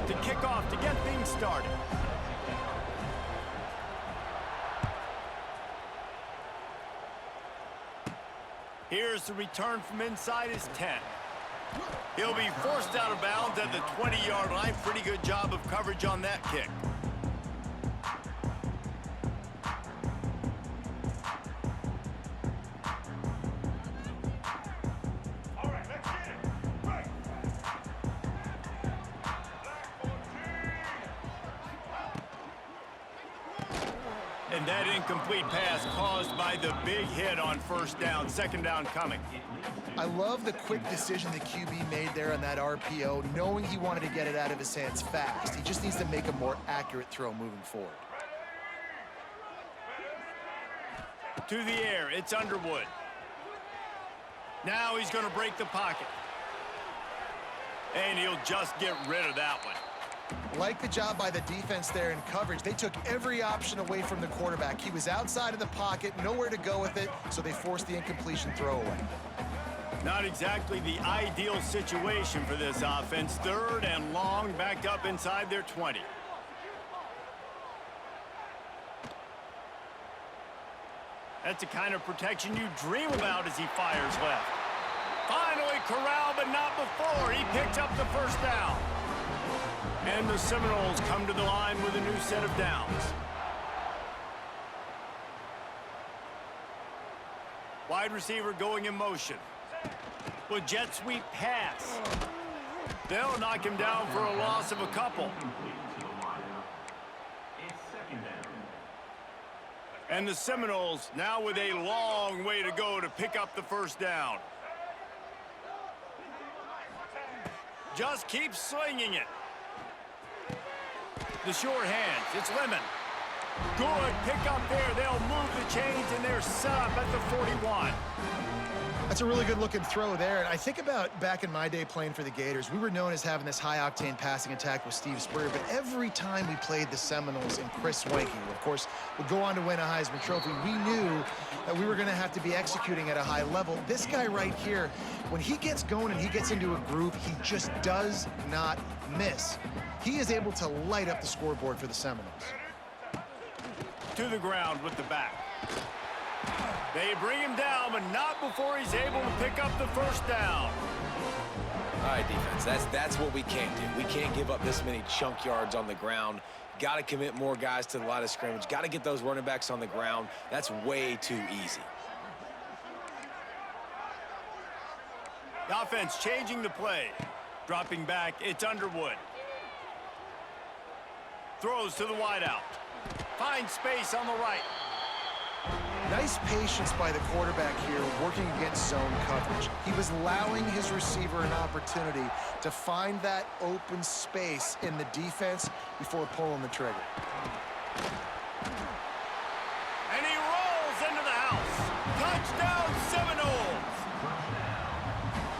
to kick off to get things started. Here's the return from inside his 10. He'll be forced out of bounds at the 20-yard line. Pretty good job of coverage on that kick. And that incomplete pass caused by the big hit on first down. Second down coming. I love the quick decision the QB made there on that RPO, knowing he wanted to get it out of his hands fast. He just needs to make a more accurate throw moving forward. To the air, it's Underwood. Now he's going to break the pocket. And he'll just get rid of that one. Like the job by the defense there in coverage. They took every option away from the quarterback. He was outside of the pocket, nowhere to go with it, so they forced the incompletion throwaway. Not exactly the ideal situation for this offense. Third and long, backed up inside their 20. That's the kind of protection you dream about as he fires left. Finally corralled, but not before. He picks up the first down. And the Seminoles come to the line with a new set of downs. Wide receiver going in motion. With jet sweep pass. They'll knock him down for a loss of a couple. And the Seminoles now with a long way to go to pick up the first down. Just keep slinging it. The short hands, it's Lemon. Good pick up there. They'll move the chains, and they're set up at the 41. That's a really good-looking throw there. And I think about back in my day playing for the Gators, we were known as having this high-octane passing attack with Steve Spurrier, but every time we played the Seminoles and Chris Swanky, who, of course, would go on to win a Heisman Trophy, we knew that we were going to have to be executing at a high level. This guy right here, when he gets going and he gets into a groove, he just does not miss. He is able to light up the scoreboard for the Seminoles. To the ground with the back. They bring him down, but not before he's able to pick up the first down. All right, defense, that's what we can't do. We can't give up this many chunk yards on the ground. Got to commit more guys to the line of scrimmage. Got to get those running backs on the ground. That's way too easy. The offense changing the play. Dropping back, it's Underwood. Throws to the wideout. Finds space on the right. Nice patience by the quarterback here working against zone coverage. He was allowing his receiver an opportunity to find that open space in the defense before pulling the trigger. And he rolls into the house. Touchdown, Seminoles!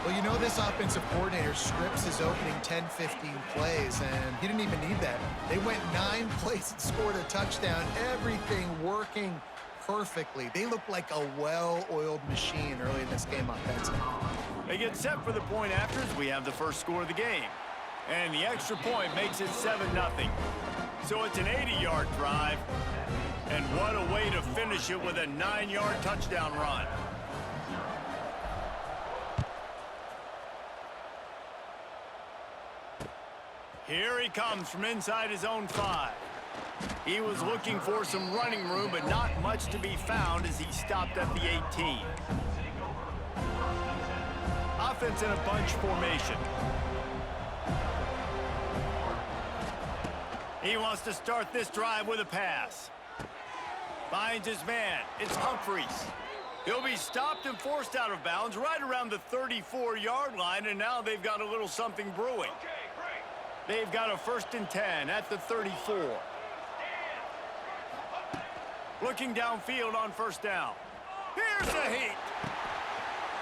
Well, you know this offensive coordinator scripts his opening 10-15 plays, and he didn't even need that. They went 9 plays and scored a touchdown. Everything working perfectly. They look like a well-oiled machine early in this game offensively. They get set for the point after as we have the first score of the game. And the extra point makes it 7-0. So it's an 80-yard drive. And what a way to finish it with a 9-yard touchdown run. Here he comes from inside his own 5. He was looking for some running room, but not much to be found as he stopped at the 18. Offense in a bunch formation. He wants to start this drive with a pass. Finds his man. It's Humphreys. He'll be stopped and forced out of bounds right around the 34-yard line, and now they've got a little something brewing. They've got a 1st and 10 at the 34. Looking downfield on first down. Here's the heat.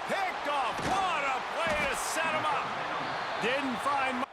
Picked off. What a play to set him up. Didn't find much.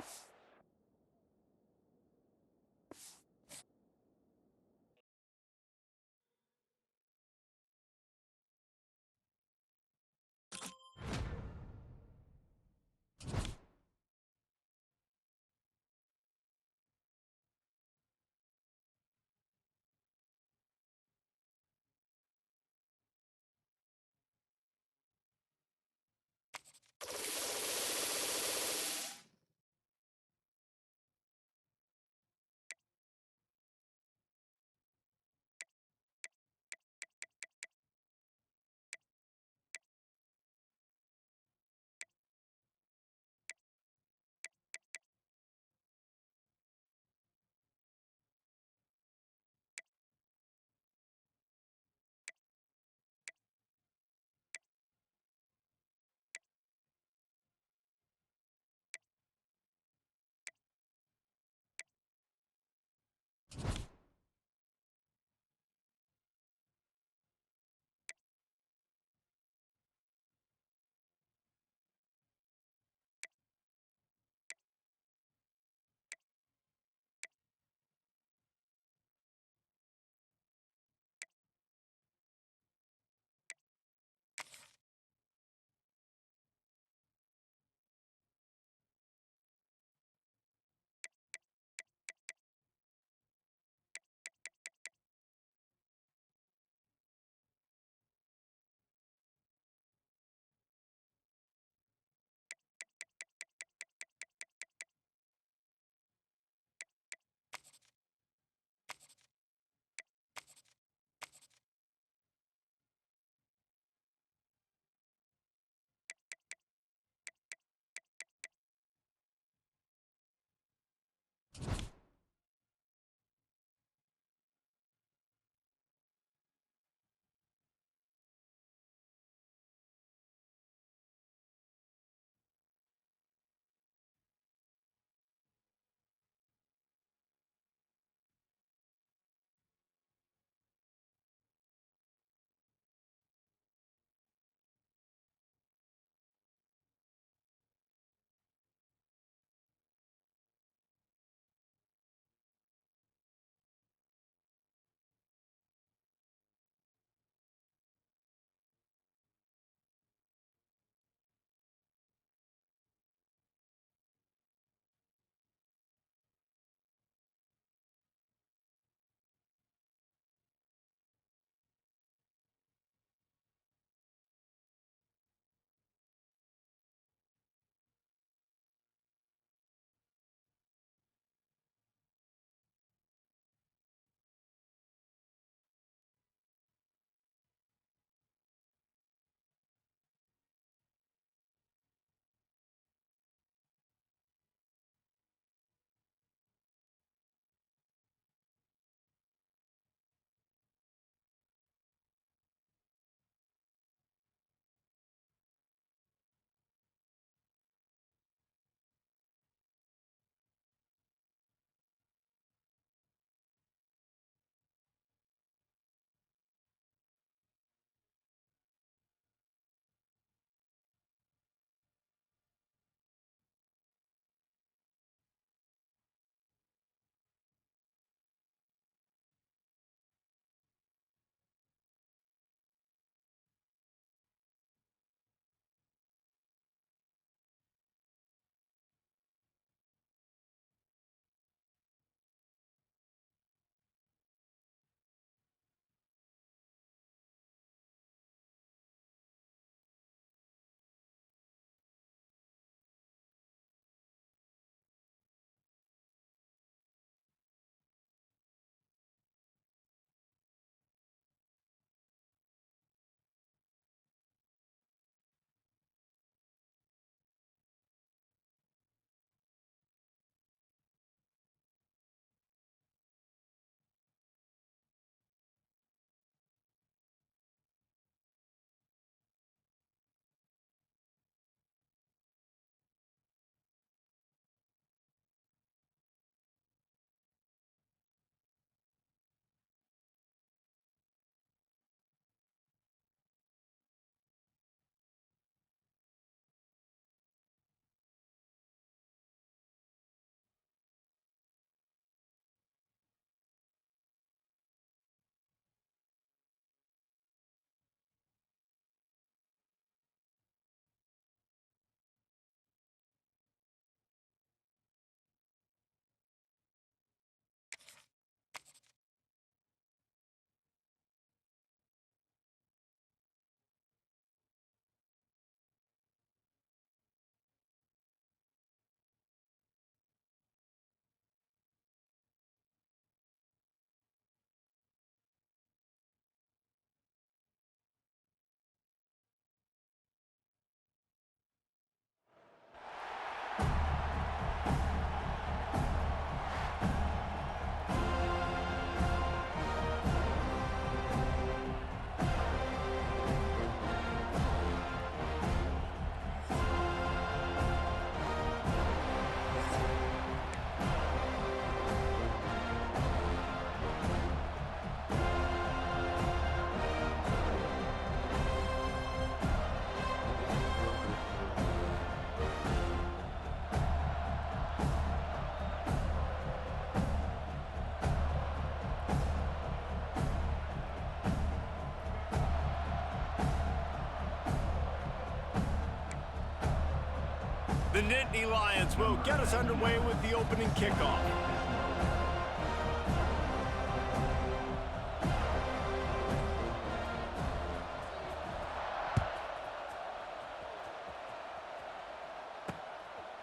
The Nittany Lions will get us underway with the opening kickoff.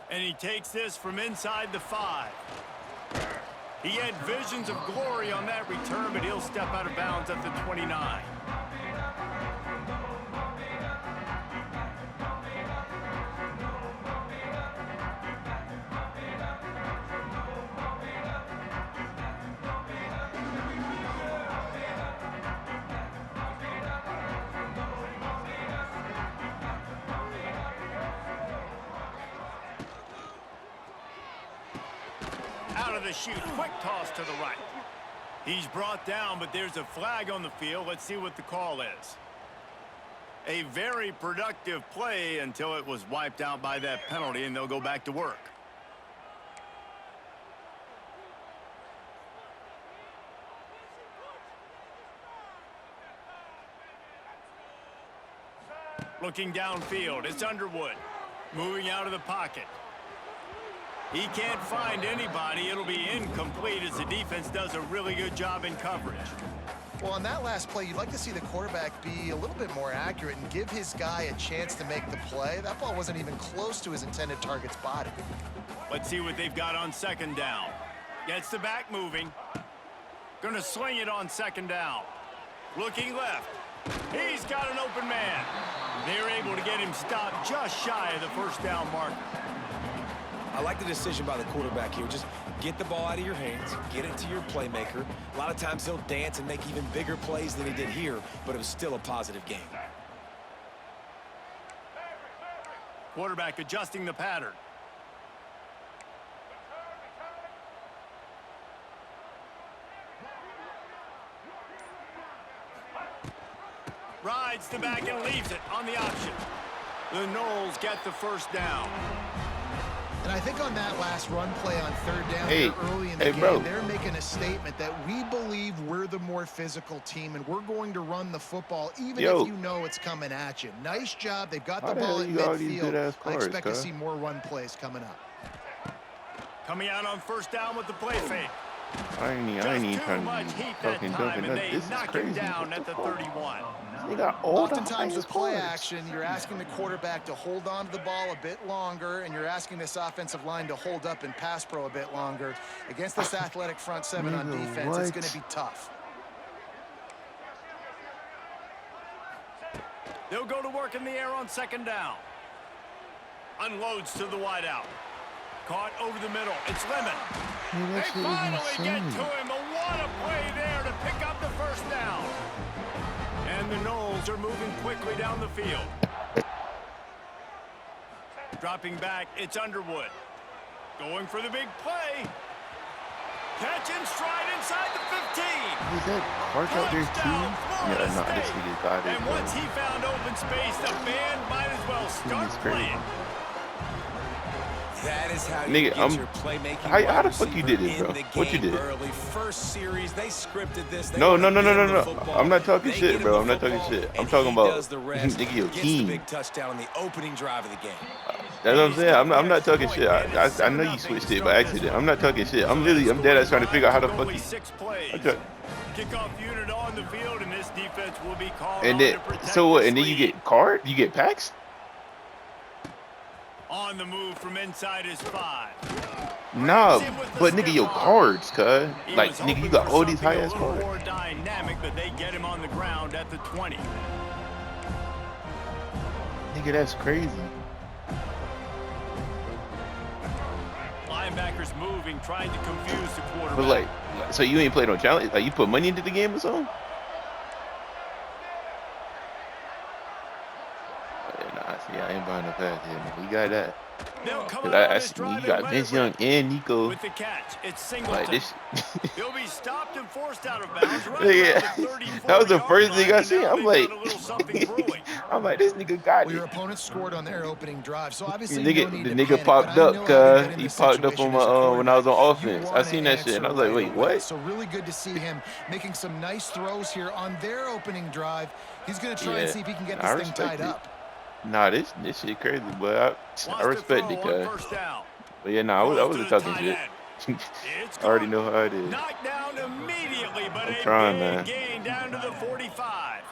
And he takes this from inside the 5. He had visions of glory on that return, but he'll step out of bounds at the 29. Out of the chute, quick toss to the right. He's brought down, but there's a flag on the field. Let's see what the call is. A very productive play until it was wiped out by that penalty, and they'll go back to work. Looking downfield, it's Underwood. Moving out of the pocket. He can't find anybody. It'll be incomplete as the defense does a really good job in coverage. Well, on that last play, you'd like to see the quarterback be a little bit more accurate and give his guy a chance to make the play. That ball wasn't even close to his intended target's body. Let's see what they've got on second down. Gets the back moving. Gonna sling it on second down. Looking left. He's got an open man. They're able to get him stopped just shy of the first down marker. I like the decision by the quarterback here. Just get the ball out of your hands, get it to your playmaker. A lot of times he'll dance and make even bigger plays than he did here, but it was still a positive game. Quarterback adjusting the pattern. Rides the back and leaves it on the option. The Knowles get the first down. And I think on that last run play on third down early in the game, they're making a statement that we believe we're the more physical team and we're going to run the football even if you know it's coming at you. Nice job. They've got the ball at midfield. I expect to see more run plays coming up. Coming out on first down with the play fake. I ain't trying to be fucking dunking. This is crazy. Down at the 31. They got all Oftentimes with play action, you're asking the quarterback to hold on to the ball a bit longer, and you're asking this offensive line to hold up in pass pro a bit longer. Against this athletic front seven on defense, it's going to be tough. They'll go to work in the air on second down. Unloads to the wideout. Caught over the middle. It's Lemon. They finally get to him. But what a play there to pick up the first down. And the Knowles are moving quickly down the field. Dropping back, it's Underwood. Going for the big play. Catch and stride inside the 15. Is that Clark out there too? Yeah, no, this nigga got it. And once he found open space, the band might as well start playing. That is how you get your playmaking. How the fuck you did it, bro? What you did? Early. First series, they scripted this. No. I'm not talking shit, bro. I'm not talking shit. I'm talking about nigga, your team. Big touchdown on the opening drive of the game. That's what I'm saying. I'm not talking shit. I know you switched it by accident. I'm not talking shit. I'm dead ass trying to figure out how the fuck you. Kickoff unit on the field, and this defense will be called. And then so what? And then you get card? You get packs? On the move from inside his 5. No, but nigga, your cards, cuz. Like, nigga, you got all these high-ass cards. More dynamic, but they get him on the ground at the 20. Nigga, that's crazy. Linebackers moving, trying to confuse the quarterback. But like, so you ain't played on challenge? Like, you put money into the game or something? Yeah, I ain't buying no pass here, man. You got that. You got Vince Young and Nico. With the catch, it's Singleton. Like this. He'll be stopped and forced out of bounds. That was the first thing I seen. I'm like, this nigga got it. Your opponent scored on their opening drive, so obviously the nigga popped up, cuz he popped up on my when I was on offense. I seen that shit, and I was like, wait, what? So really good to see him making some nice throws here on their opening drive. He's gonna try and see if he can get this thing tied up. Nah, this shit crazy, boy. I Wants to respect throw it, on cuz. first down. But yeah, nah, I Throws to wasn't the talking tight shit. end. It's I already gone. know how it is. Knocked down immediately, but I'm a trying, big man. gain down to the 45.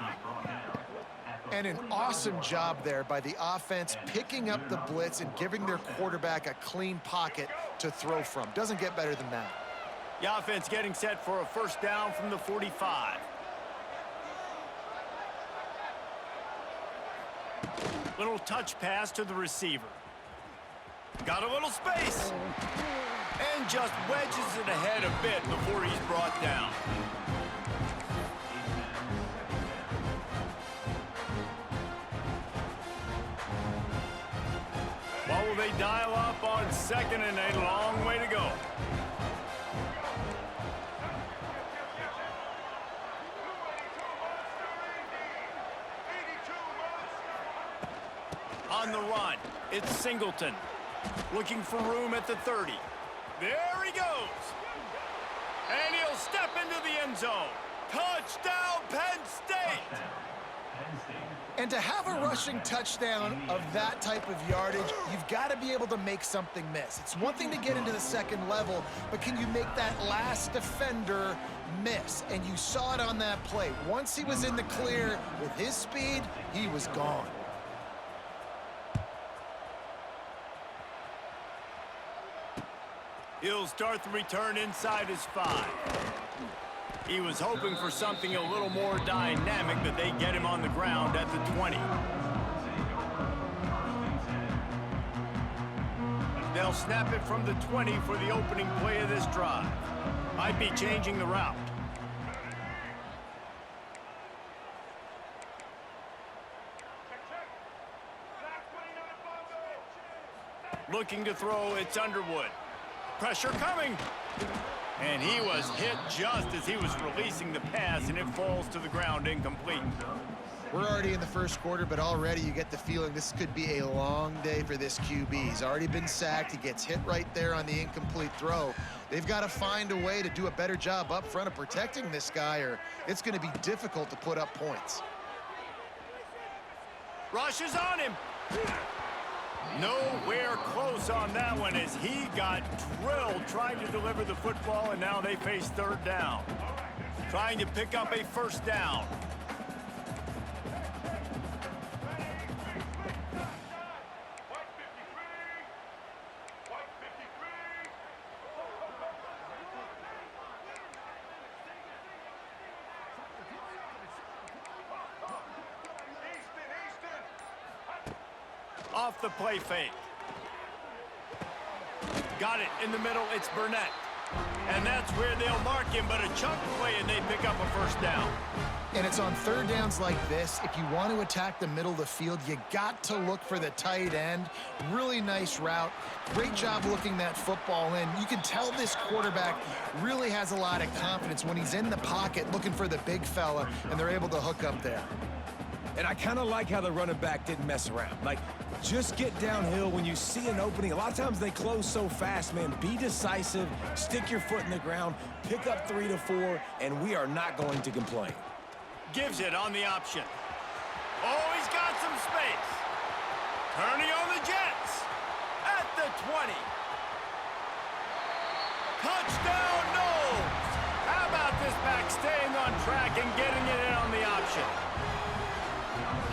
And an awesome job there by the offense picking up the blitz and giving their quarterback a clean pocket to throw from. Doesn't get better than that. The offense getting set for a first down from the 45. Little touch pass to the receiver. Got a little space. And just wedges it ahead a bit before he's brought down. What will they dial up on second and a long way to go? On the run, it's Singleton. Looking for room at the 30. There he goes. And he'll step into the end zone. Touchdown, Penn State! And to have a rushing touchdown of that type of yardage, you've got to be able to make something miss. It's one thing to get into the second level, but can you make that last defender miss? And you saw it on that play. Once he was in the clear with his speed, he was gone. He'll start the return inside his 5. He was hoping for something a little more dynamic, but they get him on the ground at the 20. They'll snap it from the 20 for the opening play of this drive. Might be changing the route. Looking to throw, it's Underwood. Pressure coming. And he was hit just as he was releasing the pass, and it falls to the ground incomplete. We're already in the first quarter, but already you get the feeling this could be a long day for this QB. He's already been sacked. He gets hit right there on the incomplete throw. They've got to find a way to do a better job up front of protecting this guy, or it's going to be difficult to put up points. Rush is on him. Nowhere close on that one as he got drilled trying to deliver the football, and now they face third down. Trying to pick up a first down. Off the play fake. Got it in the middle, it's Burnett. And that's where they'll mark him, but a chunk play and they pick up a first down. And it's on third downs like this. If you want to attack the middle of the field, you got to look for the tight end. Really nice route. Great job looking that football in. You can tell this quarterback really has a lot of confidence when he's in the pocket looking for the big fella, and they're able to hook up there. And I kind of like how the running back didn't mess around. Like, just get downhill when you see an opening. A lot of times they close so fast, man. Be decisive, stick your foot in the ground, pick up 3 to 4, and we are not going to complain. Gives it on the option. Oh, he's got some space. Turning on the Jets. At the 20. Touchdown, Knowles. How about this back staying on track and getting it in on the option?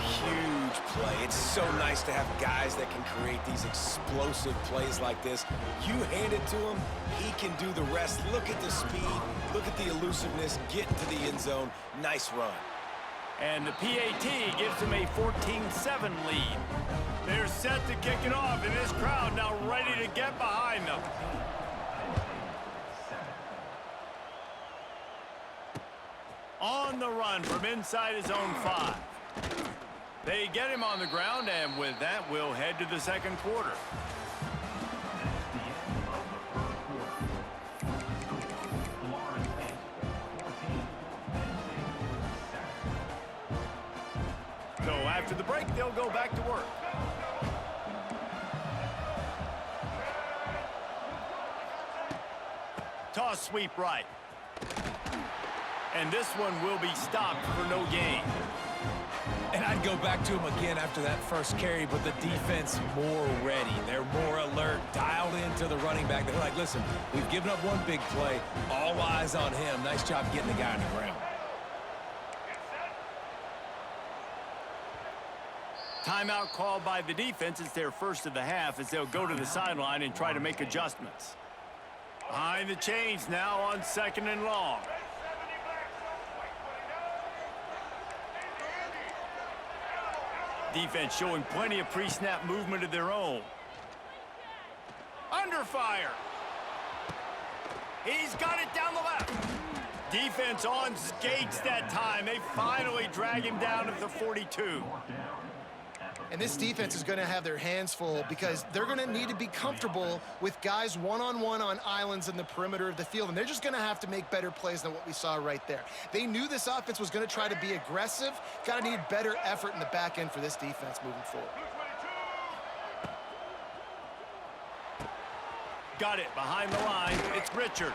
Huge play. It's so nice to have guys that can create these explosive plays like this. You hand it to him, he can do the rest. Look at the speed, look at the elusiveness, get into the end zone. Nice run. And the PAT gives them a 14-7 lead. They're set to kick it off, and this crowd now ready to get behind them. On the run from inside his own 5. They get him on the ground, and with that, we'll head to the second quarter. So after the break, they'll go back to work. Toss sweep right. And this one will be stopped for no gain. And I go back to him again after that first carry, but the defense more ready. They're more alert, dialed into the running back. They're like, listen, we've given up one big play. All eyes on him. Nice job getting the guy on the ground. Timeout called by the defense. It's their first of the half as they'll go to the sideline and try to make adjustments. Behind the chains now on 2nd and long. Defense showing plenty of pre-snap movement of their own. Under fire. He's got it down the left. Defense on skates that time. They finally drag him down at the 42. And this defense is going to have their hands full because they're going to need to be comfortable with guys one-on-one on islands in the perimeter of the field. And they're just going to have to make better plays than what we saw right there. They knew this offense was going to try to be aggressive. Got to need better effort in the back end for this defense moving forward. Got it behind the line. It's Richard.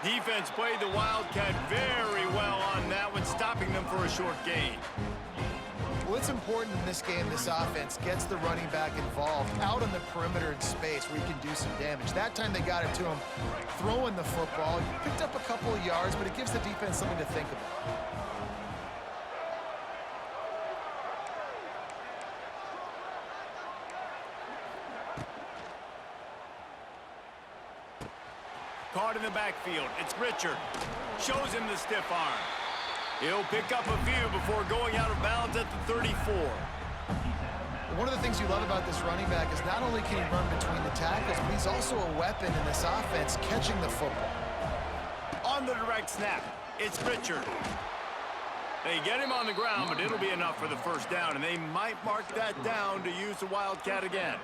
Defense played the Wildcat very well on that one, stopping them for a short gain. Well, it's important in this game this offense gets the running back involved out on the perimeter in space where he can do some damage. That time they got it to him throwing the football. He picked up a couple of yards, but it gives the defense something to think about. Caught in the backfield. It's Richard. Shows him the stiff arm. He'll pick up a few before going out of bounds at the 34. One of the things you love about this running back is not only can he run between the tackles, but he's also a weapon in this offense catching the football. On the direct snap, it's Richard. They get him on the ground, but it'll be enough for the first down, and they might mark that down to use the Wildcat again.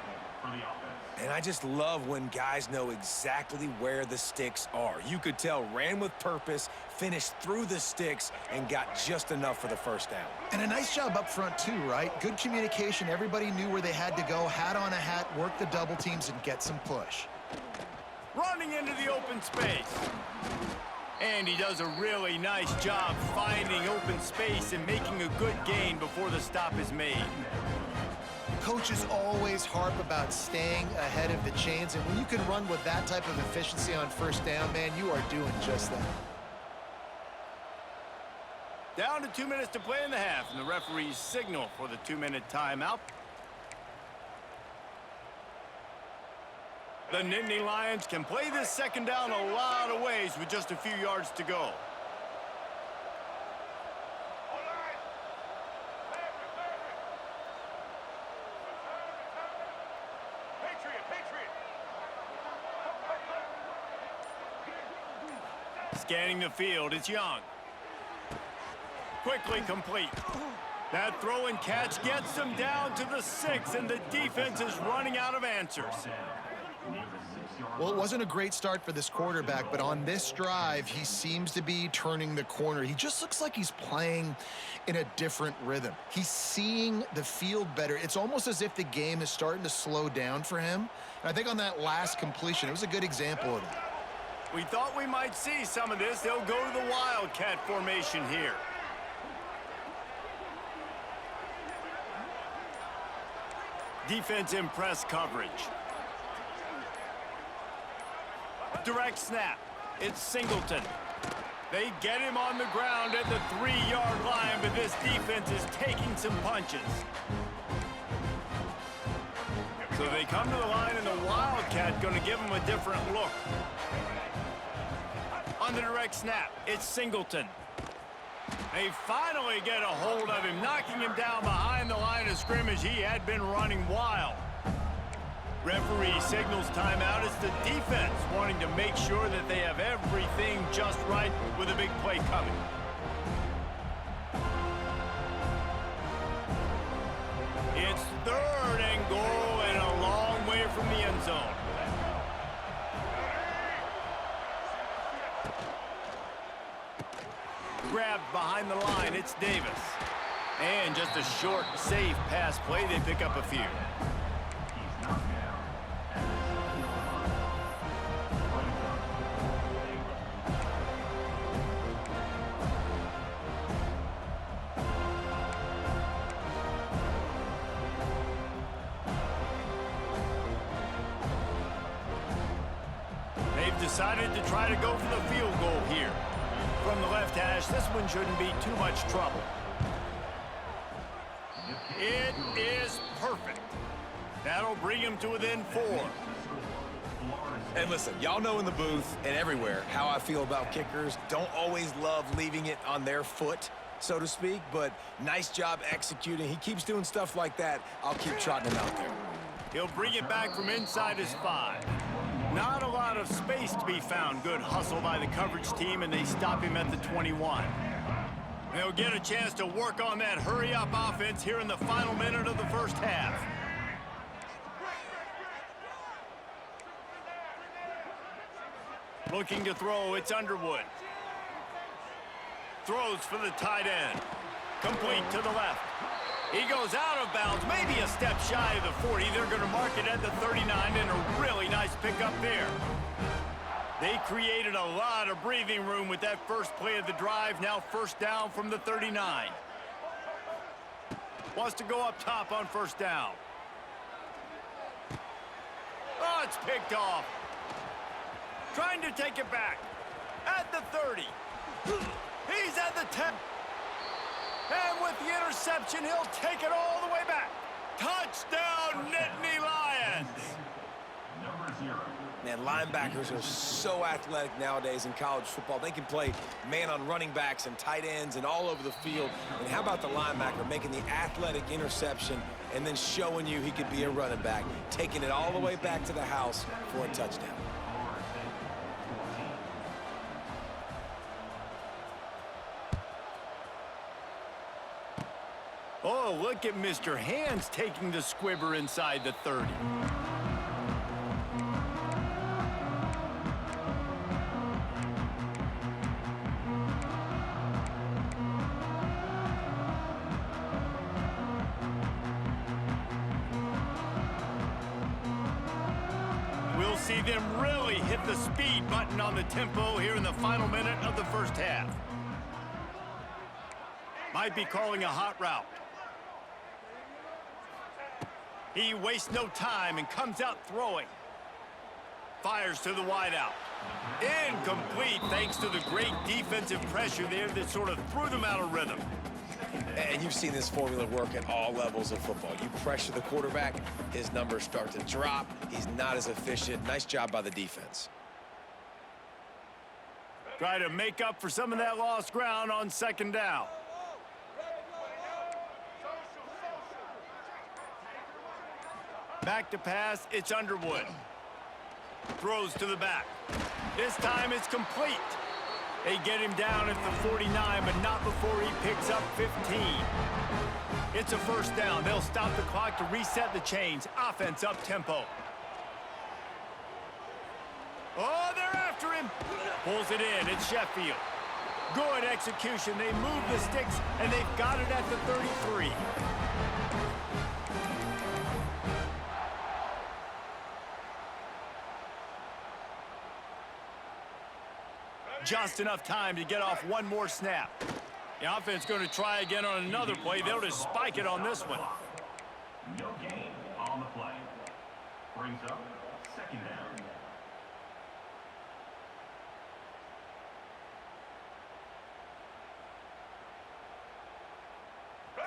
And I just love when guys know exactly where the sticks are. You could tell ran with purpose, finished through the sticks, and got just enough for the first down. And a nice job up front too, right? Good communication. Everybody knew where they had to go, hat on a hat, work the double teams, and get some push. Running into the open space. And he does a really nice job finding open space and making a good gain before the stop is made. Coaches always harp about staying ahead of the chains, and when you can run with that type of efficiency on first down, man, you are doing just that. Down to 2 minutes to play in the half, and the referees signal for the 2-minute timeout. The Nittany Lions can play this second down a lot of ways with just a few yards to go. Scanning the field, it's Young. Quickly complete. That throw and catch gets them down to the 6, and the defense is running out of answers. Well, it wasn't a great start for this quarterback, but on this drive, he seems to be turning the corner. He just looks like he's playing in a different rhythm. He's seeing the field better. It's almost as if the game is starting to slow down for him. And I think on that last completion, it was a good example of that. We thought we might see some of this. They'll go to the Wildcat formation here. Defense in press coverage. Direct snap. It's Singleton. They get him on the ground at the 3-yard line, but this defense is taking some punches. So they come to the line, and the Wildcat going to give him a different look. On the direct snap, it's Singleton. They finally get a hold of him, knocking him down behind the line of scrimmage. He had been running wild. Referee signals timeout. It's the defense wanting to make sure that they have everything just right with a big play coming. It's 3rd and goal and a long way from the end zone. Grabbed behind the line, it's Davis. And just a short, safe pass play. They pick up a few. decided to try to go for the field goal here. From the left hash, this one shouldn't be too much trouble. It is perfect. That'll bring him to within 4. And listen, y'all know in the booth and everywhere how I feel about kickers. Don't always love leaving it on their foot, so to speak, but nice job executing. He keeps doing stuff like that. I'll keep trotting him out there. He'll bring it back from inside his 5. Not a lot of space to be found. Good hustle by the coverage team, and they stop him at the 21. They'll get a chance to work on that hurry-up offense here in the final minute of the first half. Looking to throw, it's Underwood. Throws for the tight end. Complete to the left. He goes out of bounds, maybe a step shy of the 40. They're going to mark it at the 39, and a really nice pickup there. They created a lot of breathing room with that first play of the drive. Now first down from the 39. Wants to go up top on first down. Oh, it's picked off. Trying to take it back. At the 30. He's at the 10. And with the interception, he'll take it all the way back. Touchdown, Nittany Lions! Man, linebackers are so athletic nowadays in college football. They can play man on running backs and tight ends and all over the field. And how about the linebacker making the athletic interception and then showing you he could be a running back, taking it all the way back to the house for a touchdown. Oh, look at Mr. Hands taking the squibber inside the 30. We'll see them really hit the speed button on the tempo here in the final minute of the first half. Might be calling a hot route. He wastes no time and comes out throwing. Fires to the wideout. Incomplete thanks to the great defensive pressure there that sort of threw them out of rhythm. And you've seen this formula work at all levels of football. You pressure the quarterback, his numbers start to drop. He's not as efficient. Nice job by the defense. Try to make up for some of that lost ground on second down. Back to pass, it's Underwood. Throws to the back. This time it's complete. They get him down at the 49, but not before he picks up 15. It's a first down. They'll stop the clock to reset the chains. Offense up tempo. Oh, they're after him. Pulls it in. It's Sheffield. Good execution. They move the sticks, and they've got it at the 33. Just enough time to get off one more snap. The offense going to try again on another play. They'll just spike it on this one. No gain on the play. Brings up second down.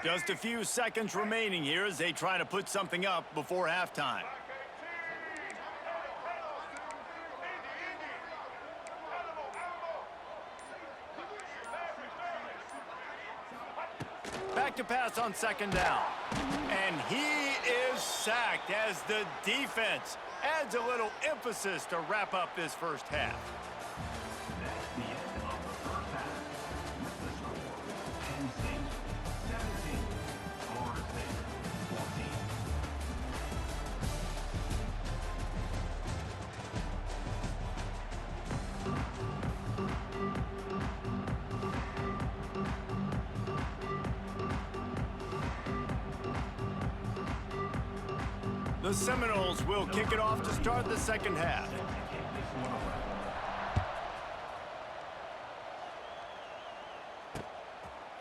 Just a few seconds remaining here as they try to put something up before halftime. Back to pass on second down. And he is sacked as the defense adds a little emphasis to wrap up this first half. That's the end of the first half. With the score, Penn State 17, Florida State 14. The Seminoles will kick it off to start the second half.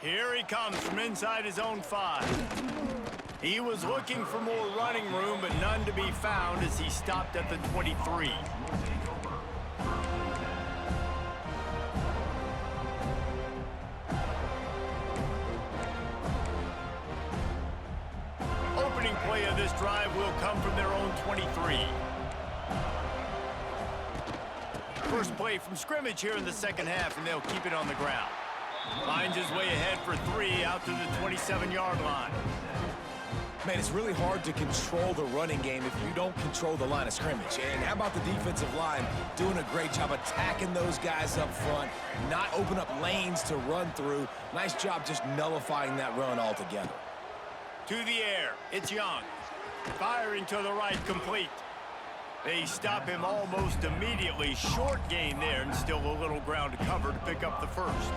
Here he comes from inside his own 5. He was looking for more running room, but none to be found as he stopped at the 23. play of this drive will come from their own 23. First play from scrimmage here in the second half, and they'll keep it on the ground. Finds his way ahead for 3 out to the 27-yard line. Man, it's really hard to control the running game if you don't control the line of scrimmage. And how about the defensive line doing a great job attacking those guys up front, not open up lanes to run through. Nice job just nullifying that run altogether. To the air, it's Young. Firing to the right, complete. They stop him almost immediately. Short gain there, and still a little ground to cover to pick up the first.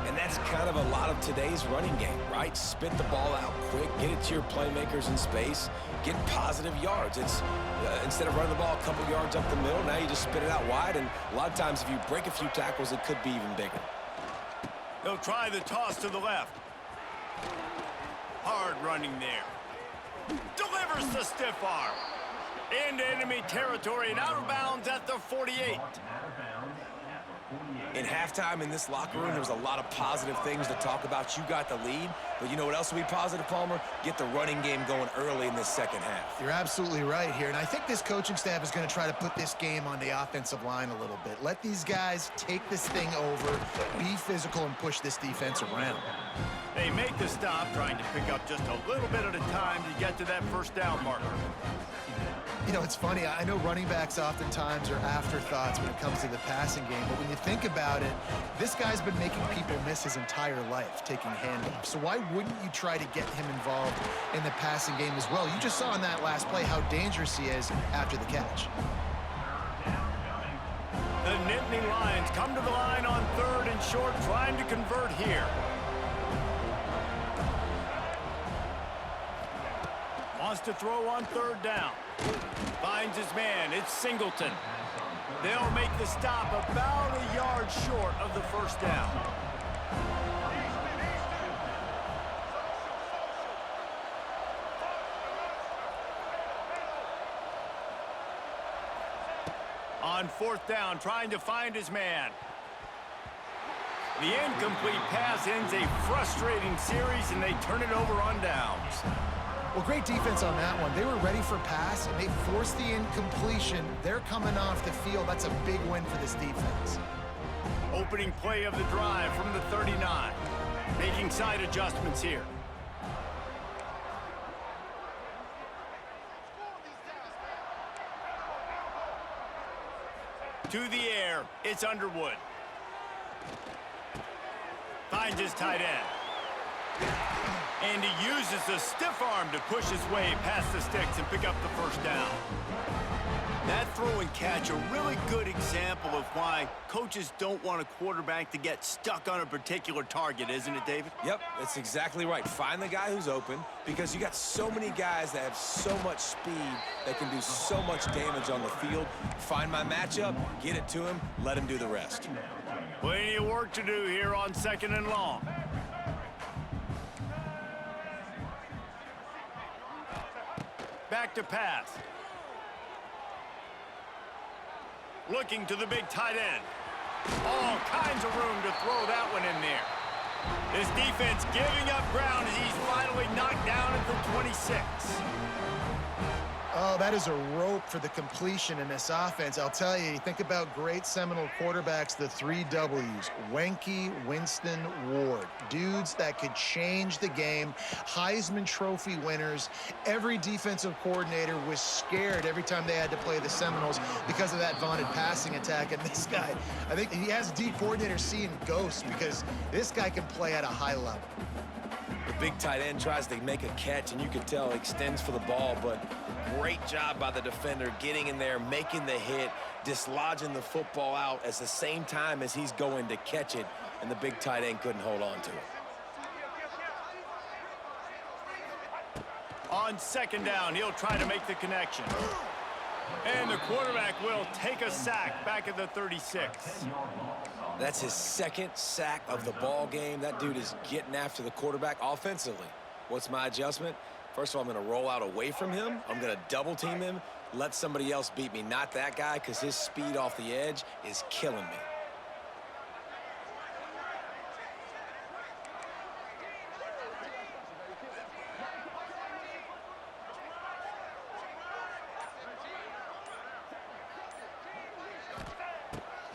And that's kind of a lot of today's running game, right? Spit the ball out quick, get it to your playmakers in space, get positive yards. It's instead of running the ball a couple yards up the middle, now you just spit it out wide, and a lot of times if you break a few tackles, it could be even bigger. They'll try the toss to the left. Hard running there. Delivers the stiff arm. Into enemy territory and out of bounds at the 48. In halftime in this locker room, there was a lot of positive things to talk about. You got the lead, but you know what else will be positive, Palmer? Get the running game going early in this second half. You're absolutely right here, and I think this coaching staff is going to try to put this game on the offensive line a little bit. Let these guys take this thing over, be physical, and push this defense around. They make the stop, trying to pick up just a little bit at a time to get to that first down marker. You know, it's funny. I know running backs oftentimes are afterthoughts when it comes to the passing game, but when you think about it, this guy's been making people miss his entire life taking handoffs. So why wouldn't you try to get him involved in the passing game as well? You just saw in that last play how dangerous he is after the catch. The Nittany Lions come to the line on 3rd and short, trying to convert here. Wants to throw on 3rd down. Finds his man. It's Singleton. They'll make the stop about a yard short of the first down. On 4th down, trying to find his man. The incomplete pass ends a frustrating series, and they turn it over on downs. Well, great defense on that one. They were ready for pass, and they forced the incompletion. They're coming off the field. That's a big win for this defense. Opening play of the drive from the 39. Making side adjustments here. To the air, it's Underwood. Finds his tight end. And he uses the stiff arm to push his way past the sticks and pick up the first down. That throw and catch, a really good example of why coaches don't want a quarterback to get stuck on a particular target, isn't it, David? Yep, that's exactly right. Find the guy who's open, because you got so many guys that have so much speed that can do so much damage on the field. Find my matchup, get it to him, let him do the rest. Plenty of work to do here on 2nd and long. Back to pass. Looking to the big tight end. All kinds of room to throw that one in there. His defense giving up ground as he's finally knocked down at the 26. Oh, that is a rope for the completion in this offense. I'll tell you, you think about great Seminole quarterbacks, the 3 W's, Wenke, Winston, Ward. Dudes that could change the game, Heisman Trophy winners. Every defensive coordinator was scared every time they had to play the Seminoles because of that vaunted passing attack. And this guy, I think he has D coordinators seeing ghosts because this guy can play at a high level. The big tight end tries to make a catch, and you can tell extends for the ball, but great job by the defender getting in there, making the hit, dislodging the football out at the same time as he's going to catch it, and the big tight end couldn't hold on to it. On 2nd down, he'll try to make the connection. And the quarterback will take a sack back at the 36. That's his 2nd sack of the ball game. That dude is getting after the quarterback offensively. What's my adjustment? First of all, I'm going to roll out away from him. I'm going to double team him, let somebody else beat me, not that guy, because his speed off the edge is killing me.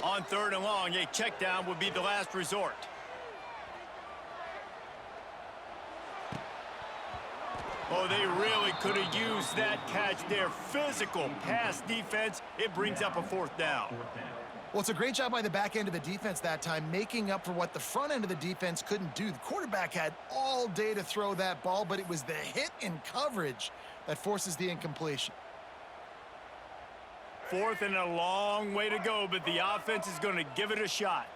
On 3rd and long, a check down would be the last resort. Oh, they really could have used that catch there. Physical pass defense. It brings up a 4th down. Well, it's a great job by the back end of the defense that time, making up for what the front end of the defense couldn't do. The quarterback had all day to throw that ball, but it was the hit in coverage that forces the incompletion. 4th and a long way to go, but the offense is going to give it a shot.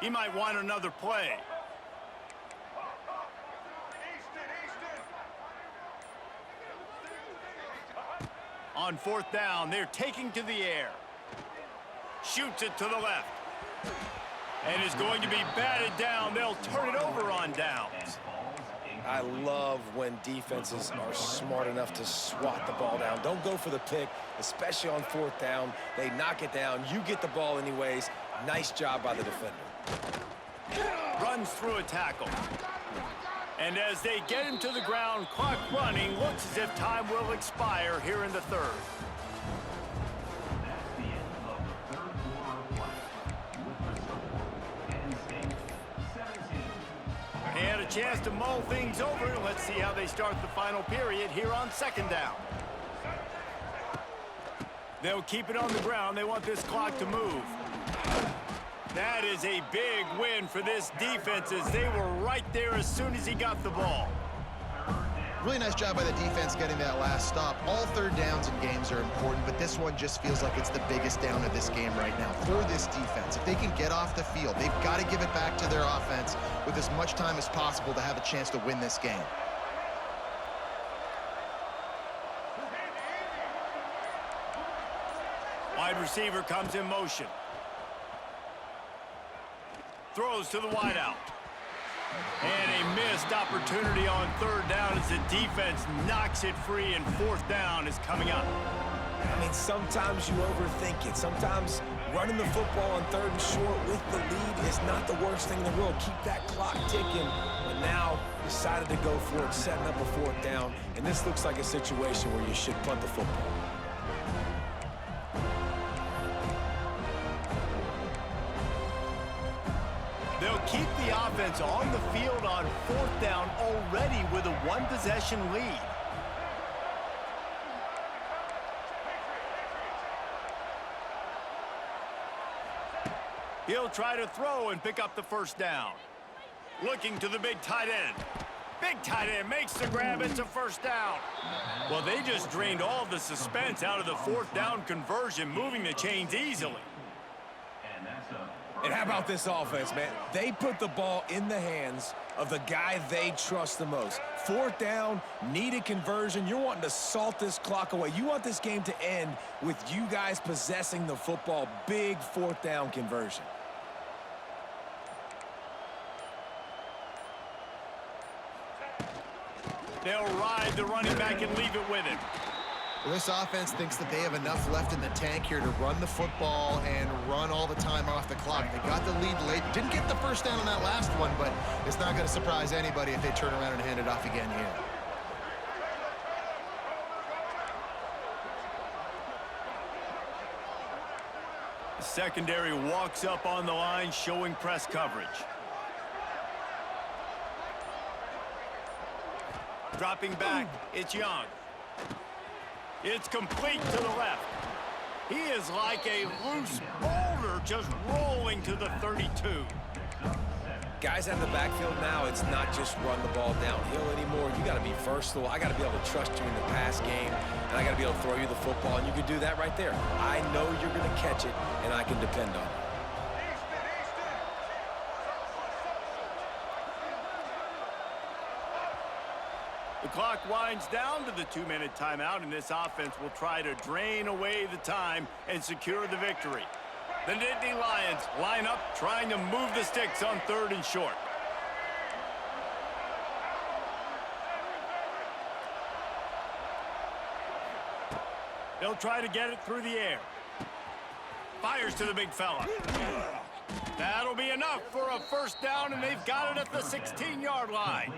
He might want another play. On 4th down, they're taking to the air. Shoots it to the left. And is going to be batted down. They'll turn it over on downs. I love when defenses are smart enough to swat the ball down. Don't go for the pick, especially on 4th down. They knock it down. You get the ball anyways. Nice job by the defender. Runs through a tackle. And as they get him to the ground, clock running, looks as if time will expire here in the 3rd. That's the end of the 3rd quarter of play. With the score, Penn State 17. They had a chance to mull things over. Let's see how they start the final period here on 2nd down. They'll keep it on the ground. They want this clock to move. That is a big win for this defense as they were right there as soon as he got the ball. Really nice job by the defense getting that last stop. All 3rd downs in games are important, but this one just feels like it's the biggest down of this game right now for this defense. If they can get off the field, they've got to give it back to their offense with as much time as possible to have a chance to win this game. Wide receiver comes in motion. Throws to the wideout. And a missed opportunity on 3rd down as the defense knocks it free, and 4th down is coming up. I mean, sometimes you overthink it. Sometimes running the football on 3rd and short with the lead is not the worst thing in the world. Keep that clock ticking. But now decided to go for it, setting up a 4th down. And this looks like a situation where you should punt the football. They'll keep the offense on the field on 4th down already with a 1-possession lead. He'll try to throw and pick up the 1st down. Looking to the big tight end. Big tight end makes the grab. It's a 1st down. Well, they just drained all the suspense out of the 4th down conversion, moving the chains easily. And that's a And how about this offense, man? They put the ball in the hands of the guy they trust the most. 4th down, needed conversion. You're wanting to salt this clock away. You want this game to end with you guys possessing the football. Big 4th down conversion. They'll ride the running back and leave it with him. Well, this offense thinks that they have enough left in the tank here to run the football and run all the time off the clock. They got the lead late. Didn't get the 1st down on that last one, but it's not going to surprise anybody if they turn around and hand it off again here. The secondary walks up on the line, showing press coverage. Dropping back, it's Young. It's complete to the left. He is like a loose boulder just rolling to the 32. Guys out of the backfield now, it's not just run the ball downhill anymore. You got to be versatile. I got to be able to trust you in the pass game, and I got to be able to throw you the football, and you can do that right there. I know you're going to catch it, and I can depend on it. The clock winds down to the 2-minute timeout, and this offense will try to drain away the time and secure the victory. The Nittany Lions line up, trying to move the sticks on 3rd and short. They'll try to get it through the air. Fires to the big fella. That'll be enough for a 1st down, and they've got it at the 16-yard line.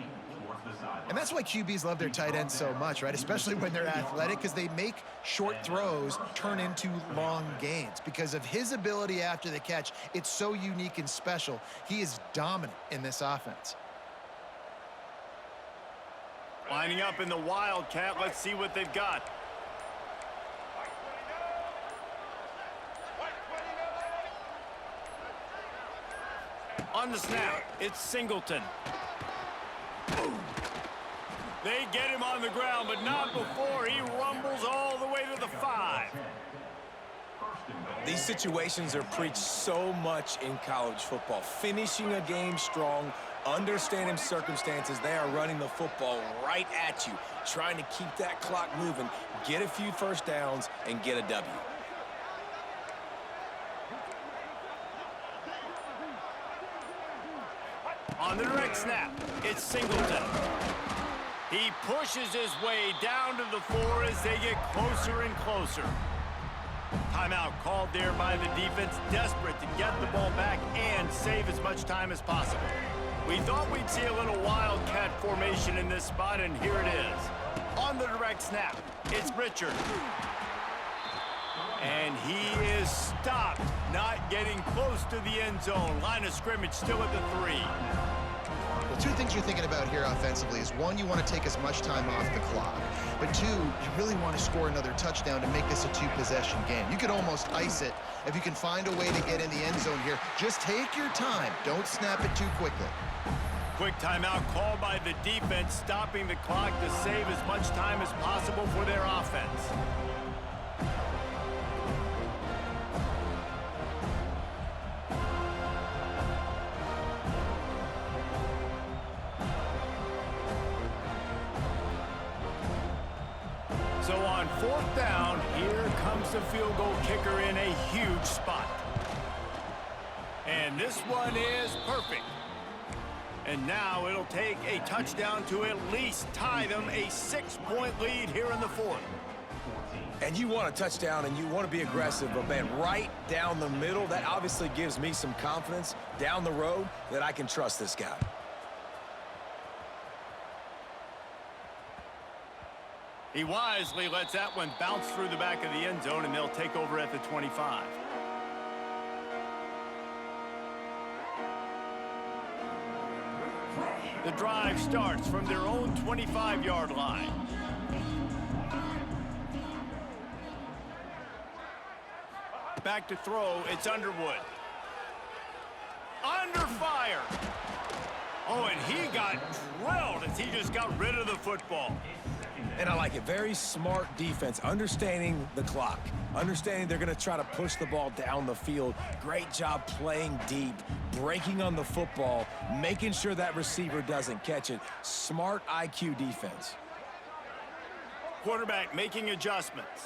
towards the sideline. And that's why QBs love their tight ends so much, right? Especially when they're athletic, because they make short throws turn into long gains. Because of his ability after the catch, it's so unique and special. He is dominant in this offense. Lining up in the Wildcat. Let's see what they've got. On the snap, it's Singleton. They get him on the ground, but not before he rumbles all the way to the 5. These situations are preached so much in college football. Finishing a game strong, understanding circumstances. They are running the football right at you, trying to keep that clock moving, get a few first downs, and get a W. On the direct snap, it's Singleton. He pushes his way down to the 4 as they get closer and closer. Timeout called there by the defense, desperate to get the ball back and save as much time as possible. We thought we'd see a little Wildcat formation in this spot, and here it is. On the direct snap, it's Richard. And he is stopped, not getting close to the end zone. Line of scrimmage still at the 3. Well, two things you're thinking about here offensively is, one, you want to take as much time off the clock. But two, you really want to score another touchdown to make this a 2-possession game. You could almost ice it if you can find a way to get in the end zone here. Just take your time. Don't snap it too quickly. Quick timeout called by the defense, stopping the clock to save as much time as possible for their offense. So on 4th down, here comes the field goal kicker in a huge spot. And this one is perfect. And now it'll take a touchdown to at least tie them a 6-point lead here in the 4th. And you want a touchdown and you want to be aggressive, but man, right down the middle, that obviously gives me some confidence down the road that I can trust this guy. He wisely lets that one bounce through the back of the end zone, and they'll take over at the 25. The drive starts from their own 25-yard line. Back to throw, it's Underwood. Under fire. Oh, and he got drilled as he just got rid of the football. And I like it. Very smart defense, understanding the clock, understanding they're going to try to push the ball down the field. Great job playing deep, breaking on the football, making sure that receiver doesn't catch it. Smart IQ defense. Quarterback making adjustments.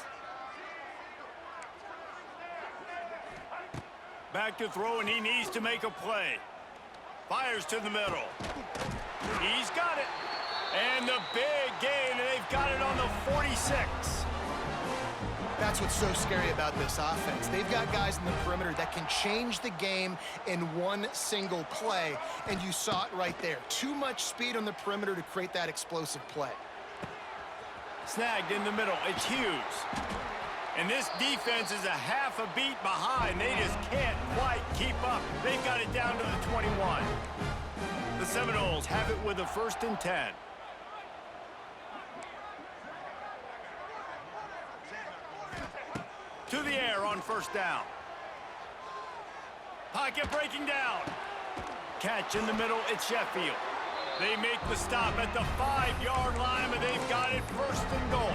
Back to throw, and he needs to make a play. Fires to the middle. He's got it. And the big gain, and they've got it on the 46. That's what's so scary about this offense. They've got guys in the perimeter that can change the game in one single play, and you saw it right there. Too much speed on the perimeter to create that explosive play. Snagged in the middle. It's Hughes. And this defense is a half a beat behind. They just can't quite keep up. They've got it down to the 21. The Seminoles have it with a 1st and 10. To the air on 1st down. Pocket breaking down. Catch in the middle, it's Sheffield. They make the stop at the 5-yard line, but they've got it 1st and goal.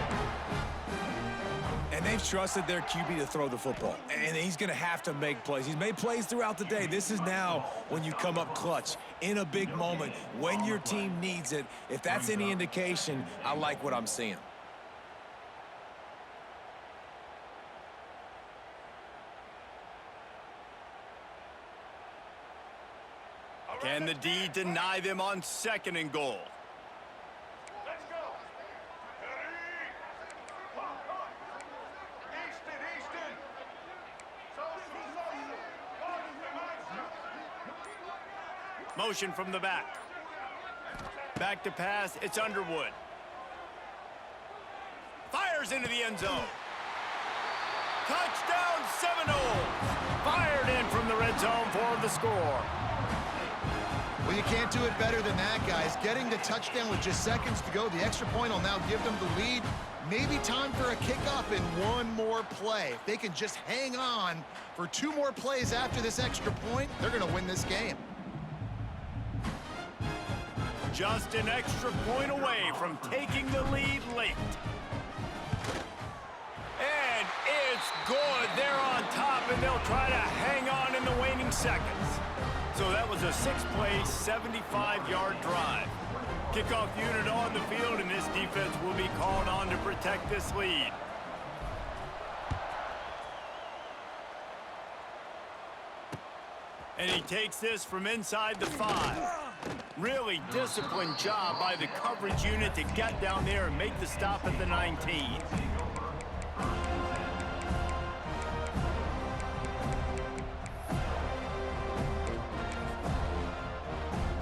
And they've trusted their QB to throw the football. And he's going to have to make plays. He's made plays throughout the day. This is now when you come up clutch in a big moment when your team needs it. If that's any indication, I like what I'm seeing. Can the D deny them on 2nd and goal? Let's go. Easton. Motion from the back. Back to pass, it's Underwood. Fires into the end zone. Touchdown Seminoles! Fired in from the red zone for the score. Well, you can't do it better than that, guys. Getting the touchdown with just seconds to go, the extra point will now give them the lead. Maybe time for a kickoff in one more play. If they can just hang on for 2 more plays after this extra point, they're going to win this game. Just an extra point away from taking the lead late. And it's good. They're on top, and they'll try to hang on in the waning seconds. So that was a 6-play, 75-yard drive. Kickoff unit on the field, and this defense will be called on to protect this lead. And he takes this from inside the 5. Really disciplined job by the coverage unit to get down there and make the stop at the 19.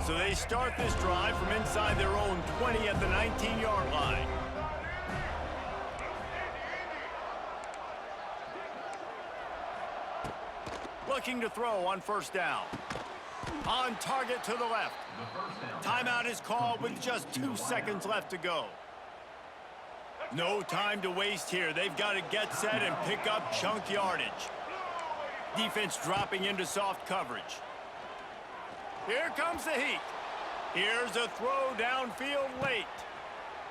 So they start this drive from inside their own 20 at the 19-yard line. Looking to throw on first down. On target to the left. Timeout is called with just 2 seconds left to go. No time to waste here. They've got to get set and pick up chunk yardage. Defense dropping into soft coverage. Here comes the heat. Here's a throw downfield late.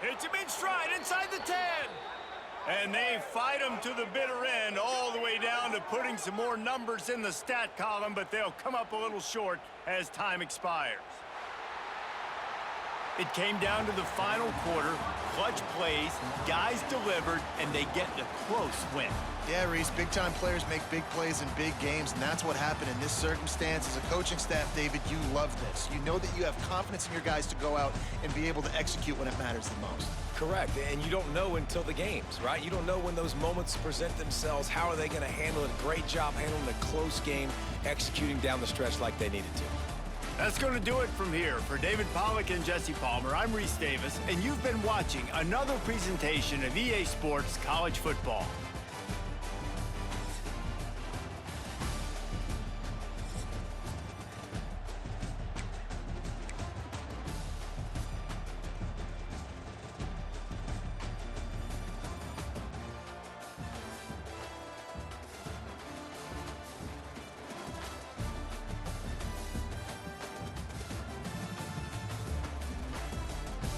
Hits him in stride inside the 10. And they fight him to the bitter end, all the way down to putting some more numbers in the stat column, but they'll come up a little short as time expires. It came down to the final quarter, clutch plays, guys delivered, and they get a close win. Yeah, Reese, big-time players make big plays in big games, and that's what happened in this circumstance. As a coaching staff, David, you love this. You know that you have confidence in your guys to go out and be able to execute when it matters the most. Correct, and you don't know until the games, right? You don't know when those moments present themselves. How are they going to handle it? Great job handling a close game, executing down the stretch like they needed to. That's going to do it from here. For David Pollack and Jesse Palmer, I'm Reese Davis, and you've been watching another presentation of EA Sports College Football.